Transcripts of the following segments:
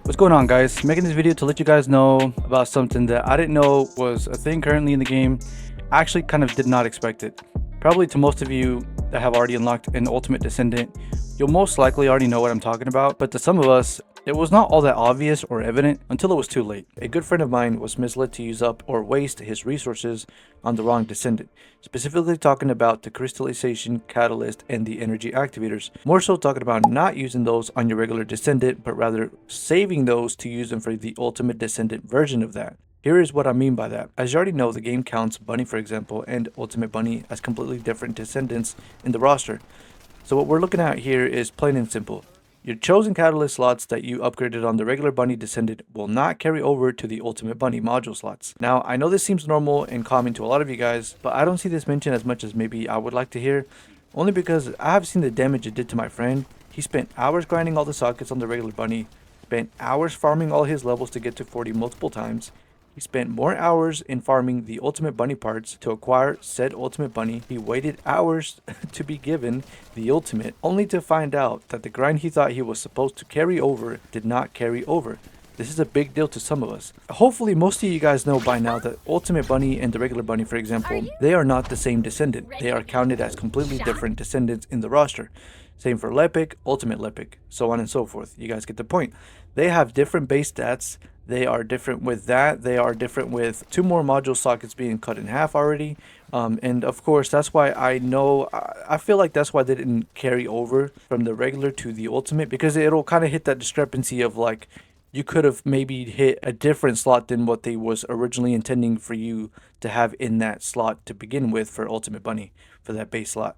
What's going on, guys? Making this video to let you guys know about something that I didn't know was a thing currently in the game. I actually kind of did not expect it. Probably to most of you that have already unlocked an ultimate descendant, you'll most likely already know what I'm talking about, but to some of us, it was not all that obvious or evident until it was too late. A good friend of mine was misled to use up or waste his resources on the wrong descendant, specifically talking about the crystallization catalyst and the energy activators. More so talking about not using those on your regular descendant, but rather saving those to use them for the ultimate descendant version of that. Here is what I mean by that. As you already know, the game counts Bunny, for example, and Ultimate Bunny as completely different descendants in the roster. So what we're looking at here is plain and simple. Your chosen catalyst slots that you upgraded on the regular Bunny descendant will not carry over to the Ultimate Bunny module slots. Now, I know this seems normal and common to a lot of you guys, but I don't see this mentioned as much as maybe I would like to hear, only because I have seen the damage it did to my friend. He spent hours grinding all the sockets on the regular Bunny, spent hours farming all his levels to get to 40 multiple times. He spent more hours in farming the Ultimate Bunny parts to acquire said Ultimate Bunny. He waited hours to be given the Ultimate, only to find out that the grind he thought he was supposed to carry over did not carry over. This is a big deal to some of us. Hopefully most of you guys know by now that Ultimate Bunny and the regular Bunny, for example, they are not the same descendant. They are counted as completely different descendants in the roster. Same for Lepic, Ultimate Lepic, so on and so forth. You guys get the point. They have different base stats. They are different with that. They are different with 2 more module sockets being cut in half already. And of course, that's why I feel like that's why they didn't carry over from the regular to the ultimate, because it'll kind of hit that discrepancy of like, you could have maybe hit a different slot than what they was originally intending for you to have in that slot to begin with for Ultimate Bunny, for that base slot.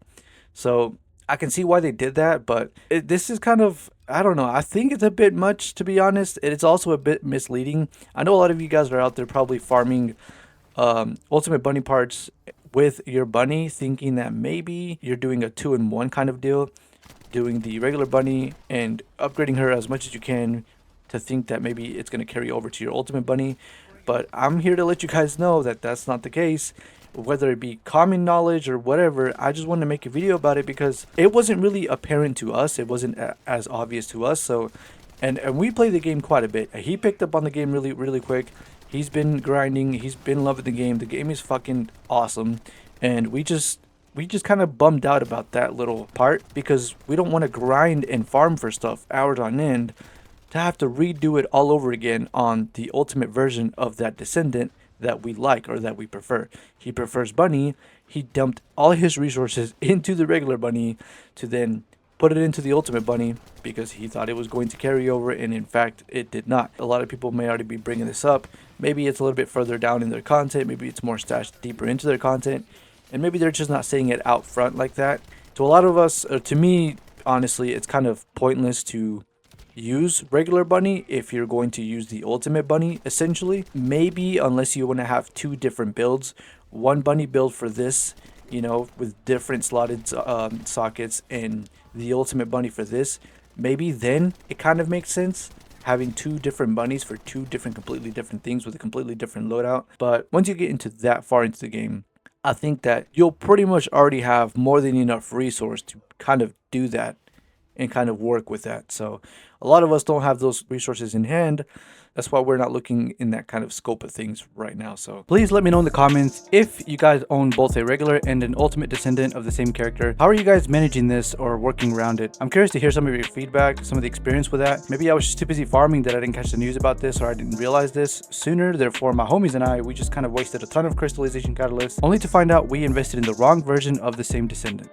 So I can see why they did that, but this is kind of, I don't know, I think it's a bit much, to be honest. It's also a bit misleading. I know a lot of you guys are out there probably farming Ultimate Bunny parts with your bunny, thinking that maybe you're doing a 2-in-1 kind of deal, doing the regular bunny and upgrading her as much as you can to think that maybe it's going to carry over to your Ultimate Bunny. But I'm here to let you guys know that that's not the case. Whether it be common knowledge or whatever, I just wanted to make a video about it because it wasn't really apparent to us. It wasn't as obvious to us. So, and we play the game quite a bit. He picked up on the game really quick. He's been grinding. He's been loving the game. The game is fucking awesome. And we just kind of bummed out about that little part because we don't want to grind and farm for stuff hours on end to have to redo it all over again on the ultimate version of that descendant that we like or that we prefer. He prefers Bunny. He dumped all his resources into the regular Bunny to then put it into the Ultimate Bunny because he thought it was going to carry over, and in fact it did not. A lot of people may already be bringing this up. Maybe it's a little bit further down in their content, maybe it's more stashed deeper into their content, and maybe they're just not saying it out front like that. To a lot of us, to me honestly, it's kind of pointless to use regular Bunny if you're going to use the Ultimate Bunny, essentially. Maybe unless you want to have 2 different builds, one Bunny build for this, you know, with different slotted sockets, and the Ultimate Bunny for this, maybe then it kind of makes sense having 2 different bunnies for 2 different completely different things with a completely different loadout. But once you get into that far into the game, I think that you'll pretty much already have more than enough resource to kind of do that and kind of work with that. So a lot of us don't have those resources in hand. That's why we're not looking in that kind of scope of things right now. So please let me know in the comments if you guys own both a regular and an ultimate descendant of the same character. How are you guys managing this or working around it? I'm curious to hear some of your feedback, some of the experience with that. Maybe I was just too busy farming that I didn't catch the news about this, or I didn't realize this sooner. Therefore, my homies and I, we just kind of wasted a ton of crystallization catalysts only to find out we invested in the wrong version of the same descendant.